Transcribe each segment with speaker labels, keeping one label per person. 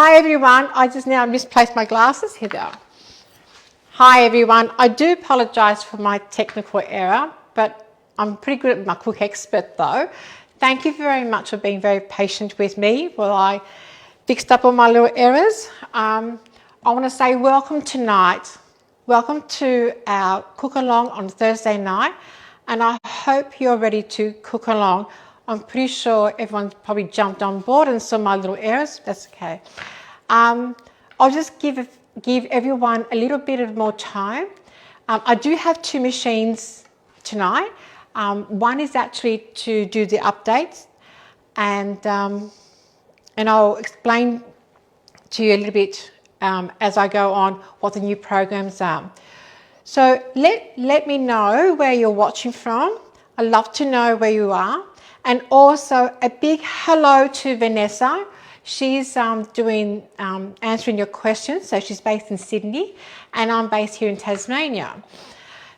Speaker 1: Hi everyone, I just now misplaced my glasses. Here they are. Hi everyone, I do apologise for my technical error, but I'm pretty good at my Cook Expert though. Thank you very much for being very patient with me while I fixed up all my little errors. I want to say welcome tonight. Welcome to our cook along on Thursday night, and I hope you're ready to cook along. I'm pretty sure everyone's probably jumped on board and saw my little errors. That's okay. I'll just give everyone a little bit of more time. I do have two machines tonight. One is actually to do the updates, and I'll explain to you a little bit as I go on what the new programs are. So let me know where you're watching from. I'd love to know where you are. And also a big hello to Vanessa. She's answering your questions. So she's based in Sydney and I'm based here in Tasmania.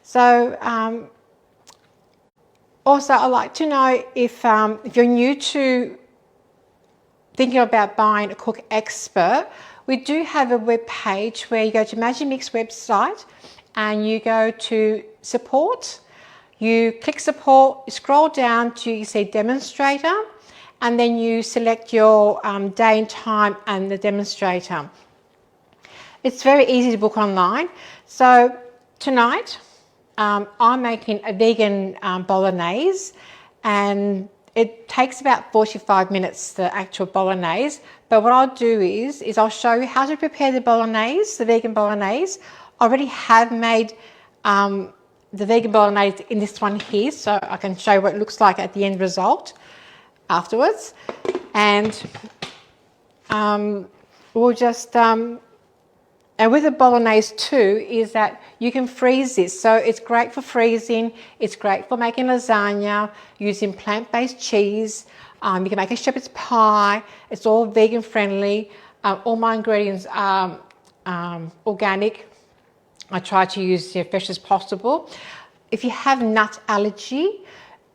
Speaker 1: So also I'd like to know if you're new to thinking about buying a Cook Expert, we do have a web page where you go to Magimix website and you go to support. You click support, you scroll down to, you see demonstrator, and then you select your day and time and the demonstrator. It's very easy to book online. So tonight I'm making a vegan bolognese, and it takes about 45 minutes, the actual bolognese. But what I'll do is I'll show you how to prepare the bolognese, the vegan bolognese. I already have made the vegan bolognese in this one here, so I can show you what it looks like at the end result afterwards. And we'll just, and with the bolognese too, is that you can freeze this. So it's great for freezing, it's great for making lasagna, using plant-based cheese. You can make a shepherd's pie, it's all vegan friendly. All my ingredients are organic. I try to use as fresh as possible. If you have nut allergy,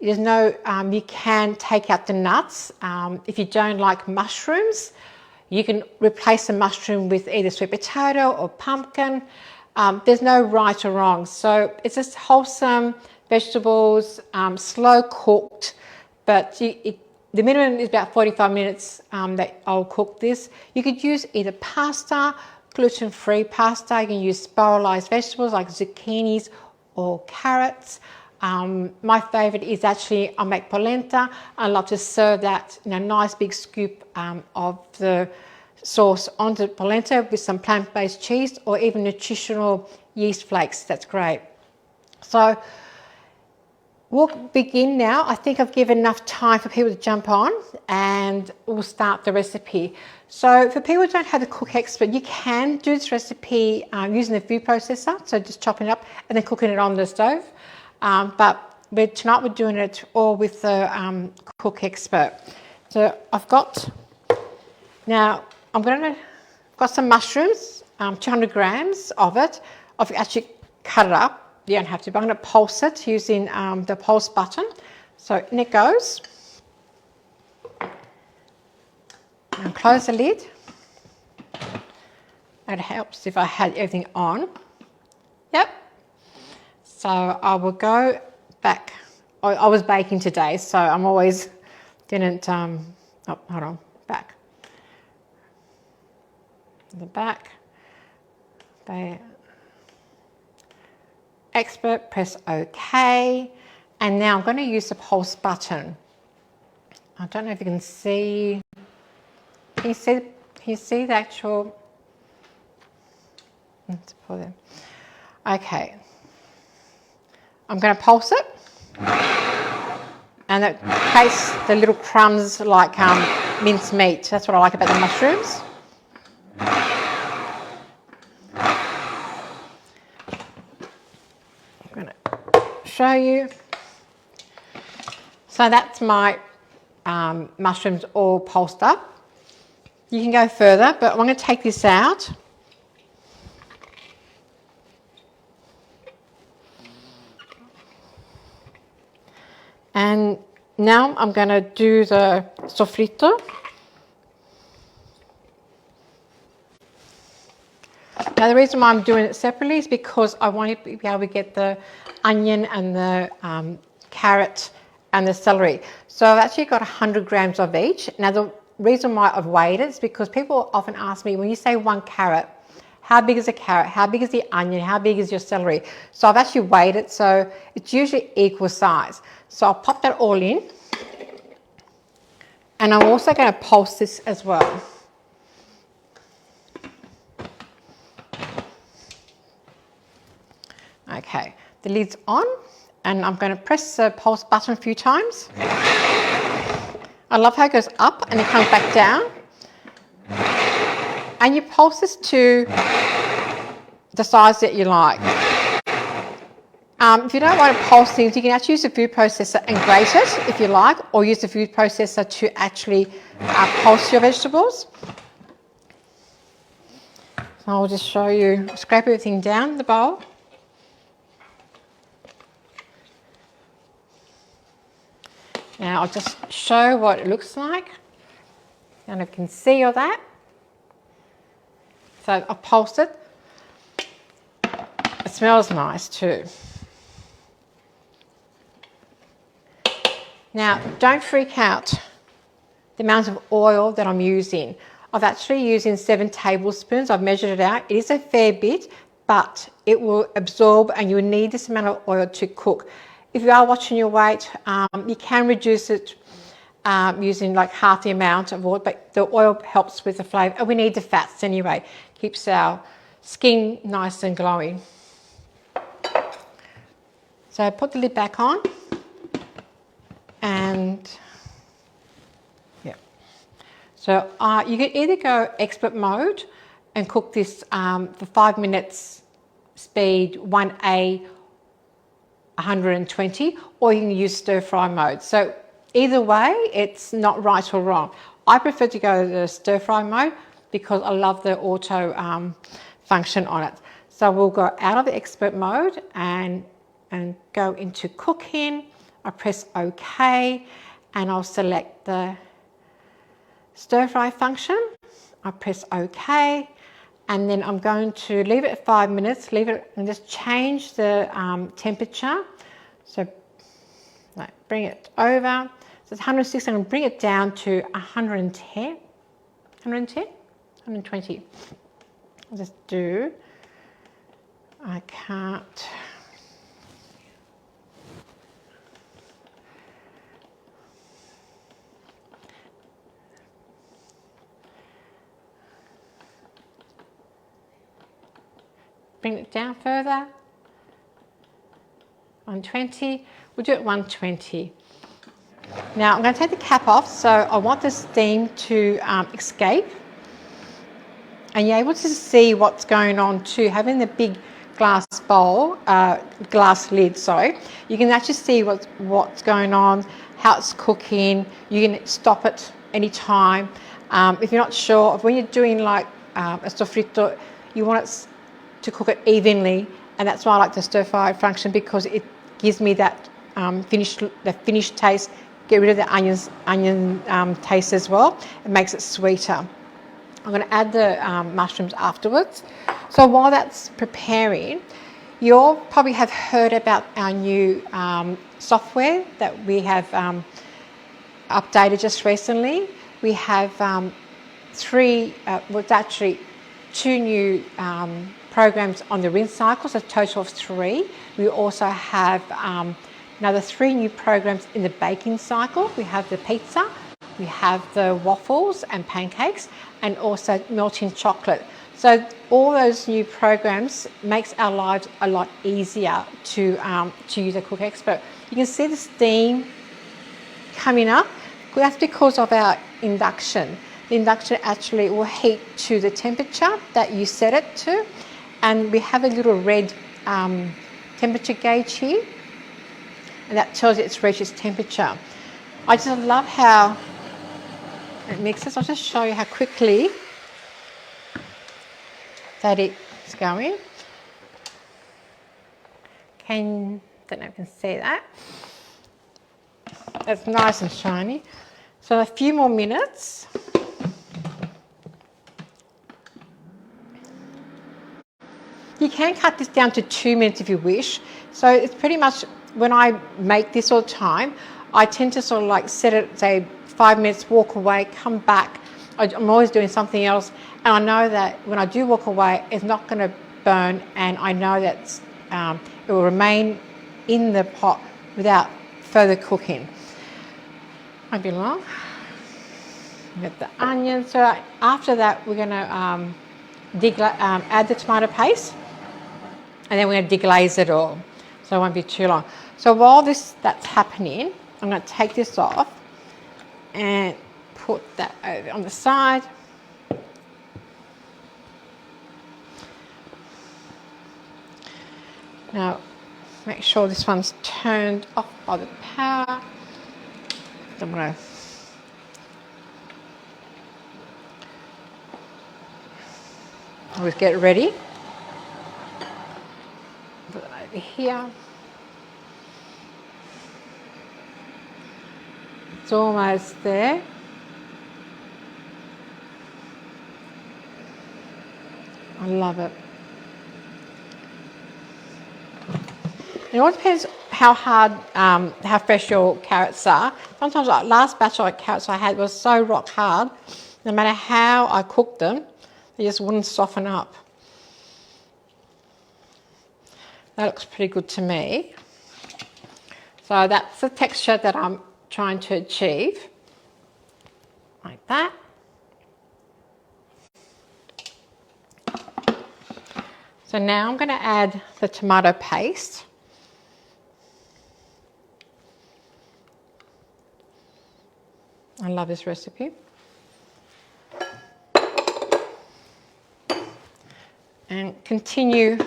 Speaker 1: there's no, you can take out the nuts. If you don't like mushrooms, you can replace the mushroom with either sweet potato or pumpkin. There's no right or wrong. So it's just wholesome vegetables, slow cooked, but the minimum is about 45 minutes that I'll cook this. You could use either pasta, gluten-free pasta. You can use spiralized vegetables like zucchinis or carrots. My favorite is actually I make polenta. I love to serve that in a nice big scoop of the sauce onto polenta with some plant-based cheese or even nutritional yeast flakes. That's great. So we'll begin now. I think I've given enough time for people to jump on and we'll start the recipe. So for people who don't have the Cook Expert, you can do this recipe using the food processor, so just chopping it up and then cooking it on the stove. But tonight we're doing it all with the Cook Expert. So I've got, now I've got some mushrooms, 200 grams of it. I've actually cut it up. You don't have to, but I'm going to pulse it using the pulse button. So in it goes. And close the lid. It helps if I had everything on. Yep. So I will go back. I was baking today, so I'm always didn't. Oh, hold on, back. The back. Expert, press OK, and now I'm going to use the pulse button. I don't know if you can see. Can you see the actual? Let's pull them. Okay. I'm going to pulse it, and it tastes the little crumbs like minced meat. That's what I like about the mushrooms. I'm going to show you. So that's my mushrooms all pulsed up. You can go further, but I'm going to take this out. And now I'm going to do the sofrito. Now the reason why I'm doing it separately is because I want to be able to get the onion and the carrot and the celery. So I've actually got 100 grams of each. Now the reason why I've weighed it is because people often ask me, when you say 1 carrot, how big is a carrot? How big is the onion? How big is your celery? So I've actually weighed it, so it's usually equal size. So I'll pop that all in. And I'm also going to pulse this as well. Okay, the lid's on, and I'm going to press the pulse button a few times. I love how it goes up and it comes back down. And you pulse this to the size that you like. If you don't want to pulse things, you can actually use the food processor and grate it if you like, or use the food processor to actually pulse your vegetables. So I'll just show you, scrape everything down the bowl. Now I'll just show what it looks like. I don't know if you can see all that. So I've pulsed it. It smells nice too. Now, don't freak out the amount of oil that I'm using. I've actually using 7 tablespoons. I've measured it out. It is a fair bit, but it will absorb and you'll need this amount of oil to cook. If you are watching your weight, you can reduce it using like half the amount of oil, but the oil helps with the flavour. And we need the fats anyway. Keeps our skin nice and glowing. So put the lid back on. And yeah, so you can either go expert mode and cook this for 5 minutes, speed 1A 120, or you can use stir fry mode. So either way, it's not right or wrong. I prefer to go to the stir fry mode because I love the auto function on it. So we'll go out of the expert mode and go into cooking. I press OK, and I'll select the stir fry function. I press OK, and then I'm going to leave it 5 minutes, leave it and just change the temperature. So bring it over. So it's 106, I'm going to bring it down to 110, 120. I'll just do, I can't. Bring it down further, 120, we'll do it 120. Now I'm going to take the cap off, so I want the steam to escape. And you're able to see what's going on too, having the big glass bowl, glass lid, sorry. You can actually see what's going on, how it's cooking. You can stop it anytime. If you're not sure, when you're doing like a sofrito, you want it to cook it evenly, and that's why I like the stir fry function, because it gives me that finished taste. Get rid of the onion taste as well. It makes it sweeter. I'm going to add the mushrooms afterwards. So while that's preparing, you'll probably have heard about our new software that we have updated just recently. We have 2 new programs on the rinse cycle, so a total of 3. We also have another 3 new programs in the baking cycle. We have the pizza, we have the waffles and pancakes, and also melting chocolate. So all those new programs makes our lives a lot easier to use a Cook Expert. You can see the steam coming up. That's because of our induction. The induction actually will heat to the temperature that you set it to. And we have a little red temperature gauge here, and that tells you it's reached its temperature. I just love how it mixes. I'll just show you how quickly that it's going. Don't know if you can see that. It's nice and shiny. So a few more minutes. You can cut this down to 2 minutes if you wish. So it's pretty much, when I make this all the time, I tend to sort of like set it, say 5 minutes, walk away, come back. I'm always doing something else. And I know that when I do walk away, it's not going to burn, and I know that it will remain in the pot without further cooking. Won't be long. Get the onions. So after that, we're going to add the tomato paste, and then we're going to deglaze it all. So it won't be too long. So while that's happening, I'm going to take this off and put that over on the side. Now, make sure this one's turned off by the power. I'm going to always get it ready. Put it over here. It's almost there. I love it. It all depends how hard, how fresh your carrots are. Sometimes, like last batch of carrots I had was so rock hard, no matter how I cooked them, they just wouldn't soften up. That looks pretty good to me. So that's the texture that I'm trying to achieve, like that. So now I'm going to add the tomato paste. I love this recipe. And continue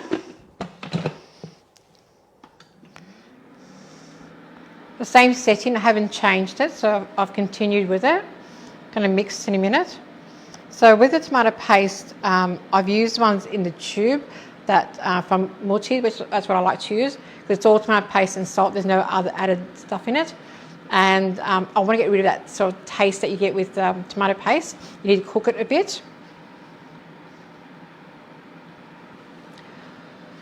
Speaker 1: the same setting. I haven't changed it, so I've continued with it. Going to mix in a minute. So with the tomato paste, I've used ones in the tube that from Mutti, which that's what I like to use, because it's all tomato paste and salt. There's no other added stuff in it. And I want to get rid of that sort of taste that you get with tomato paste. You need to cook it a bit.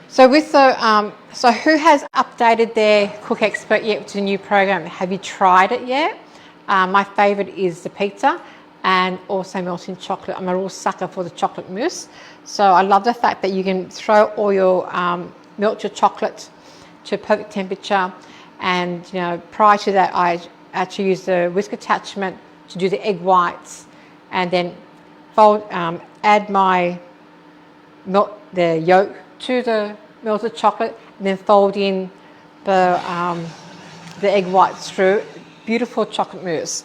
Speaker 1: So with the, so who has updated their Cook Expert yet to the new program? Have you tried it yet? My favourite is the pizza and also melting chocolate. I'm a real sucker for the chocolate mousse. So I love the fact that you can throw all your, melt your chocolate to a perfect temperature. And you know, prior to that, I actually used the whisk attachment to do the egg whites, and then fold, add the yolk to the melted chocolate, and then fold in the egg whites through. Beautiful chocolate mousse.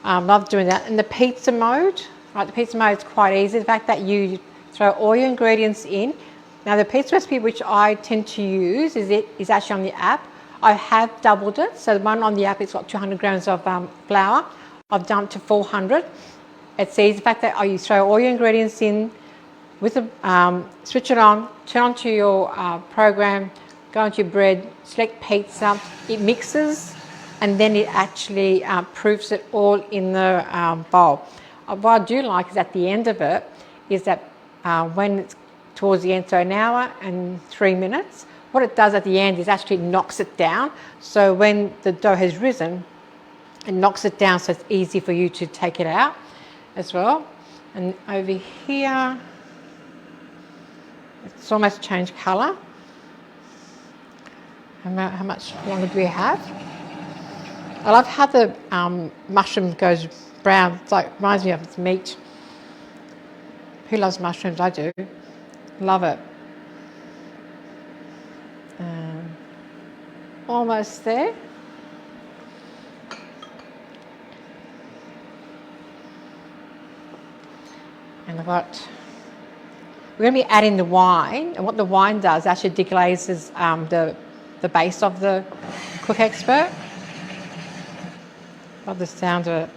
Speaker 1: Love doing that. And the pizza mode, right? The pizza mode is quite easy. The fact that you throw all your ingredients in. Now the pizza recipe which I tend to use is actually on the app. I have doubled it, so the one on the app, it's got 200 grams of flour. I've dumped to 400. It's easy. The fact that you throw all your ingredients in with the, switch it on, turn on to your program, go into your bread, select pizza, it mixes, and then it actually proofs it all in the bowl. What I do like is at the end of it, is that when it's towards the end, so an hour and 3 minutes, what it does at the end is actually knocks it down. So when the dough has risen, it knocks it down so it's easy for you to take it out as well. And over here, it's almost changed colour. How much longer do we have? I love how the mushroom goes brown. It's like, reminds me of its meat. Who loves mushrooms? I do. Love it. Almost there. And what we're going to be adding the wine, and what the wine does actually deglazes the base of the Cook Expert. Love the sound of it.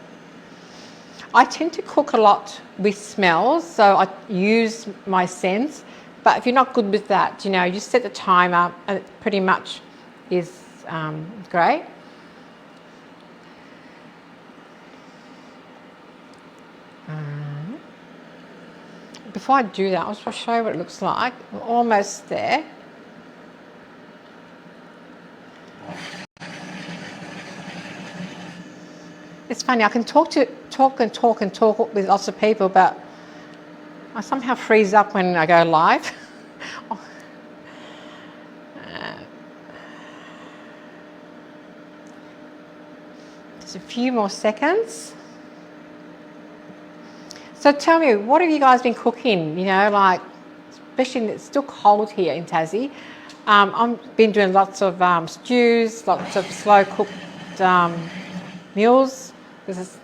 Speaker 1: I tend to cook a lot with smells, so I use my sense. But if you're not good with that, you know, you just set the timer, and it pretty much is great. before I do that, I'll just show you what it looks like. We're almost there. It's funny, I can talk with lots of people, but I somehow freeze up when I go live. Just a few more seconds. So tell me, what have you guys been cooking? You know, like, especially it's still cold here in Tassie. I've been doing lots of stews, lots of slow cooked meals. Because,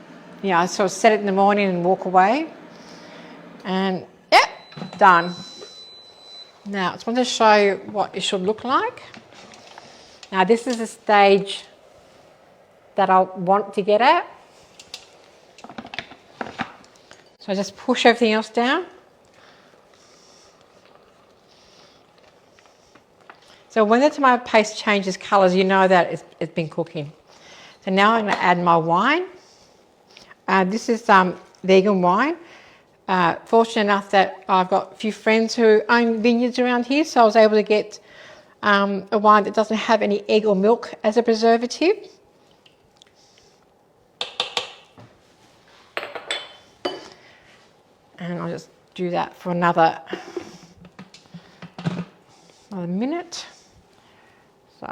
Speaker 1: you know, I sort of set it in the morning and walk away. And yep, done. Now, I just want to show you what it should look like. Now, this is the stage that I want to get at. So I just push everything else down. So when the tomato paste changes colours, you know that it's been cooking. So now I'm going to add my wine. This is vegan wine. Fortunate enough that I've got a few friends who own vineyards around here, so I was able to get a wine that doesn't have any egg or milk as a preservative. And I'll just do that for another minute. So,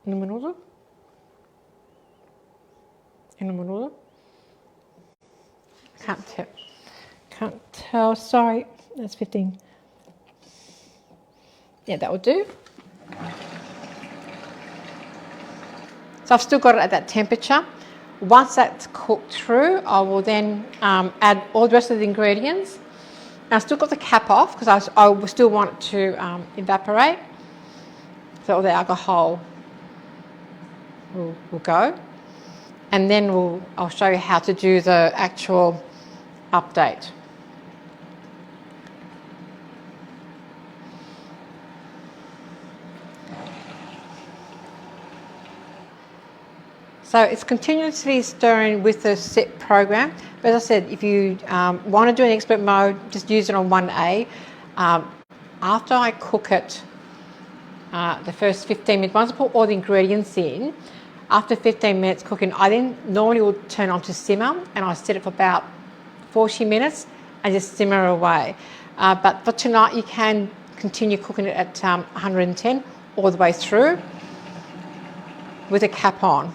Speaker 1: un minuto. Can't tell, sorry, that's 15. Yeah, that will do. So I've still got it at that temperature. Once that's cooked through, I will then add all the rest of the ingredients. And I've still got the cap off because I still want it to evaporate. So all the alcohol will go. And then I'll show you how to do the actual update. So it's continuously stirring with the set program. But as I said, if you want to do an expert mode, just use it on 1A. After I cook it, the first 15 minutes, once I put all the ingredients in, after 15 minutes cooking, I then normally will turn on to simmer and I set it for about 40 minutes and just simmer away. But for tonight, you can continue cooking it at 110 all the way through with a cap on.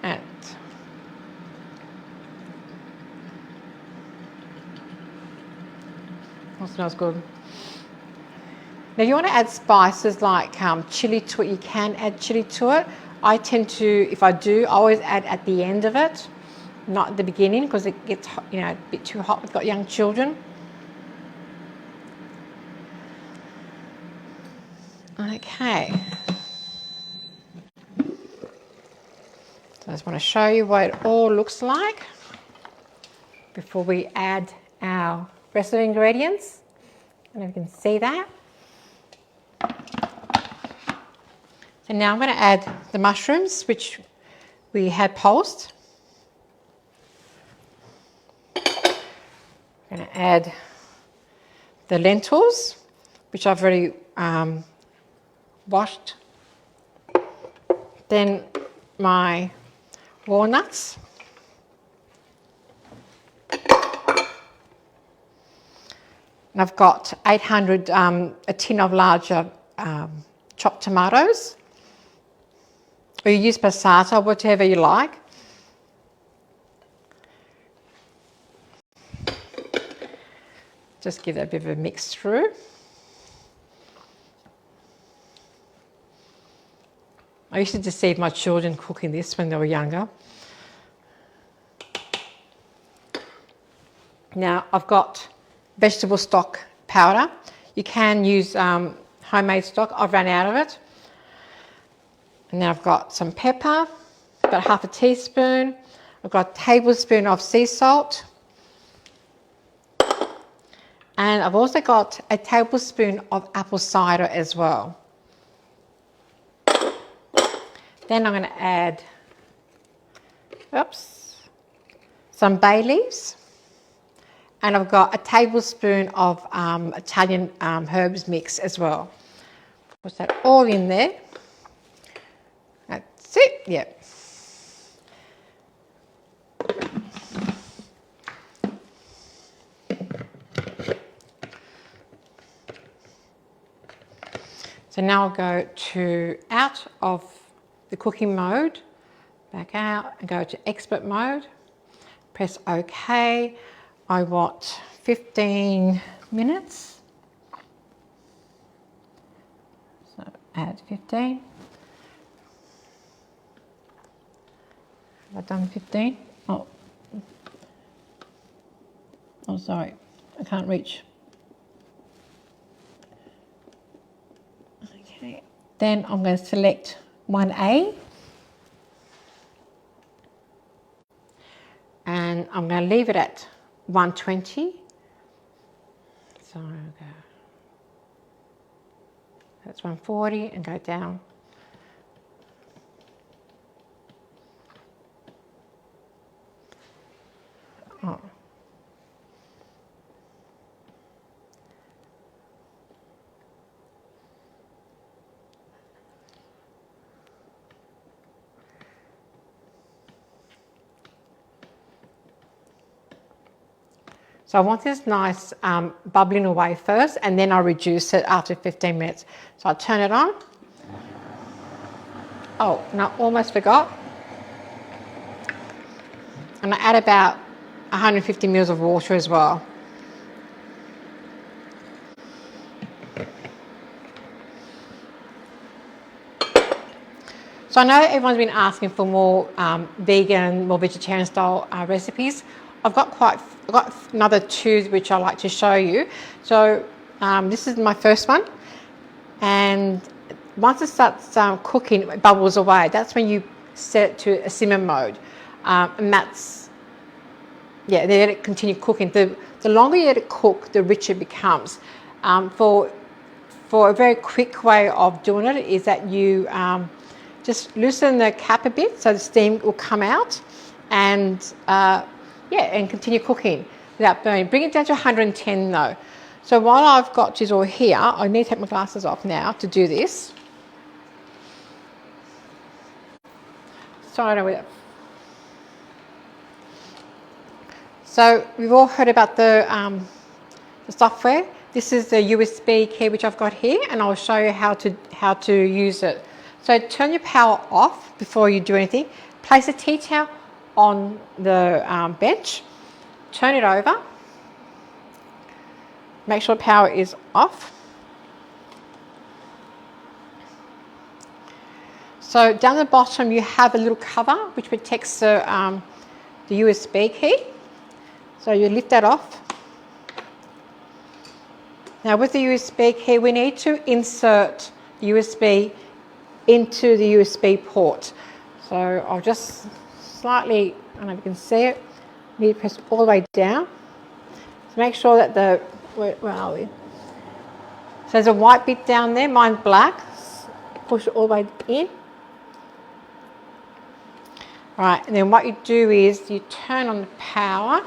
Speaker 1: And that smells good. Now, if you want to add spices like chili to it, you can add chili to it. I tend to, if I do, I always add at the end of it, not at the beginning, because it gets, you know, a bit too hot. We've got young children. Okay. I just want to show you what it all looks like before we add our rest of the ingredients. And you can see that. So now I'm going to add the mushrooms, which we had pulsed. I'm going to add the lentils, which I've already washed. Then my walnuts. And I've got 800, a tin of larger chopped tomatoes. Or you use passata, whatever you like. Just give that a bit of a mix through. I used to deceive my children cooking this when they were younger. Now I've got vegetable stock powder. You can use homemade stock. I've run out of it. And now I've got some pepper, about half a teaspoon. I've got a tablespoon of sea salt. And I've also got a tablespoon of apple cider as well. Then I'm going to add, some bay leaves. And I've got a tablespoon of Italian herbs mix as well. Put that all in there. That's it, yep. So now I'll go out of the cooking mode, back out and go to expert mode, press OK. I want 15 minutes. So add 15. Have I done 15? Oh, sorry, I can't reach. Okay, then I'm going to select 1A. And I'm going to leave it at 120. So that's 140 and go down. Oh. So I want this nice bubbling away first, and then I'll reduce it after 15 minutes. So I'll turn it on. Oh, and I almost forgot. And I add about 150 ml of water as well. So I know everyone's been asking for more vegan, more vegetarian style recipes. I've got another 2 which I like to show you. So this is my first one, and once it starts cooking, it bubbles away. That's when you set it to a simmer mode, and that's they let it continue cooking. The longer you let it cook, the richer it becomes. For a very quick way of doing it is that you just loosen the cap a bit so the steam will come out, and and continue cooking without burning. Bring it down to 110 though. So while I've got this all here, I need to take my glasses off now to do this. So we've all heard about the software. This is the USB key which I've got here, and I'll show you how to use it. So turn your power off before you do anything. Place a tea towel on the bench, turn it over, make sure the power is off. So down the bottom you have a little cover which protects the USB key. So you lift that off. Now with the USB key we need to insert the USB into the USB port. So I'll just slightly, I don't know if you can see it, need to press all the way down. So make sure that where are we? So there's a white bit down there, mine's black. Push it all the way in. Right, and then what you do is you turn on the power.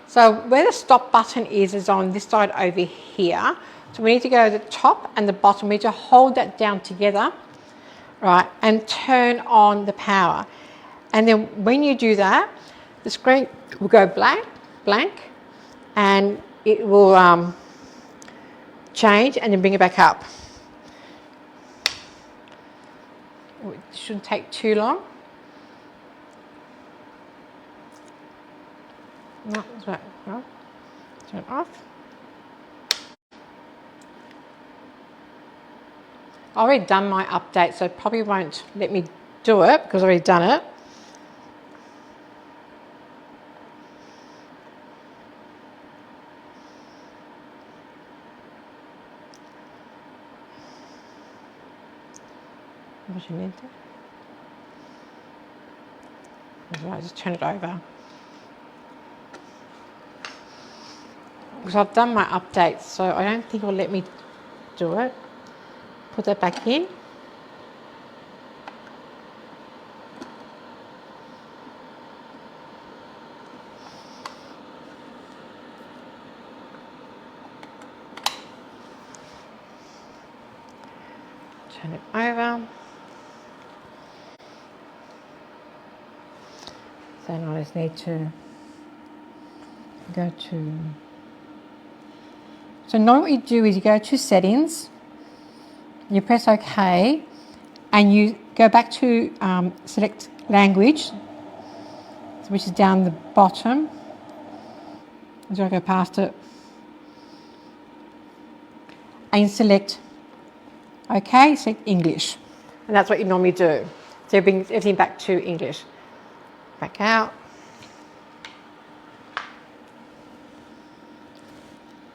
Speaker 1: So where the stop button is on this side over here. So we need to go to the top and the bottom. We need to hold that down together, right, and turn on the power. And then when you do that, the screen will go blank, and it will change and then bring it back up. It shouldn't take too long. No, that's right. No. Turn it off. I've already done my update, so it probably won't let me do it because I've already done it. Right, just turn it over. Because I've done my updates, so I don't think it'll let me do it. put that back in. Turn it over. So now I just need to go to... So now what you do is you go to settings, you press OK, and you go back to select language, which is down the bottom. I'm going to go past it. And you select OK, select English. And that's what you normally do. So you bring everything back to English. Back out.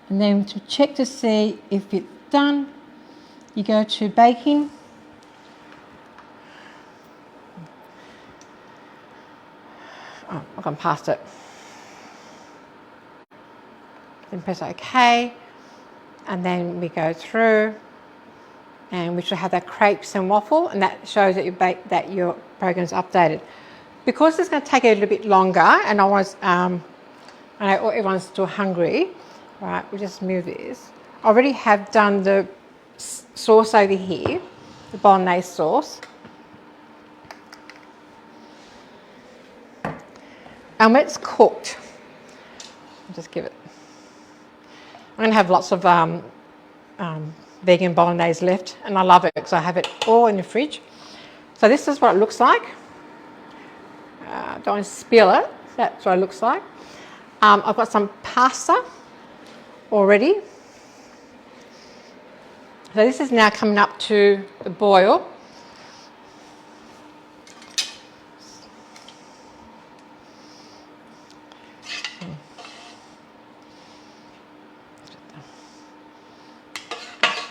Speaker 1: And then to check to see if it's done, you go to baking. Oh, I've gone past it. Then press OK. And then we go through, and we should have that crepes and waffle, and that shows that your program's updated. Because it's going to take a little bit longer, and I know everyone's still hungry. Right, we'll just move this. I already have done the sauce over here, the bolognese sauce. And when it's cooked, I'll just give it. I'm going to have lots of vegan bolognese left, and I love it because I have it all in the fridge. So this is what it looks like. Don't want to spill it. That's what it looks like. I've got some pasta already. So this is now coming up to the boil.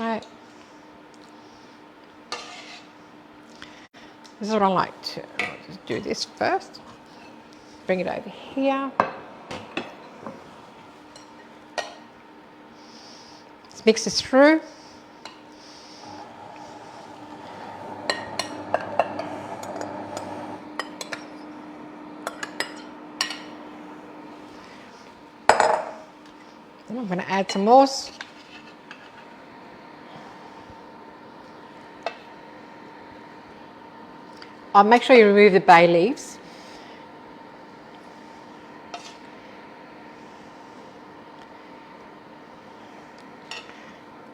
Speaker 1: Right. This is what I like to just do this first. Bring it over here. Let's mix this through. Then I'm going to add some more. I'll make sure you remove the bay leaves.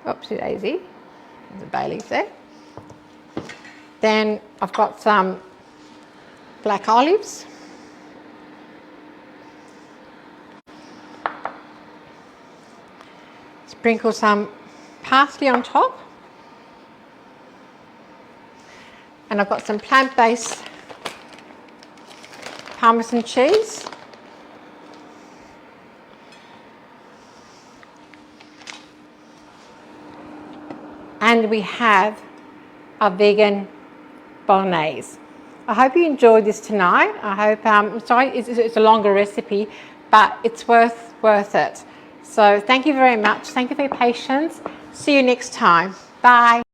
Speaker 1: Oopsie daisy, there's a bay leaf there. Then I've got some black olives. Sprinkle some parsley on top. And I've got some plant-based Parmesan cheese. And we have a vegan bolognese. I hope you enjoyed this tonight. I hope, I'm sorry, it's a longer recipe, but it's worth it. So thank you very much. Thank you for your patience. See you next time. Bye.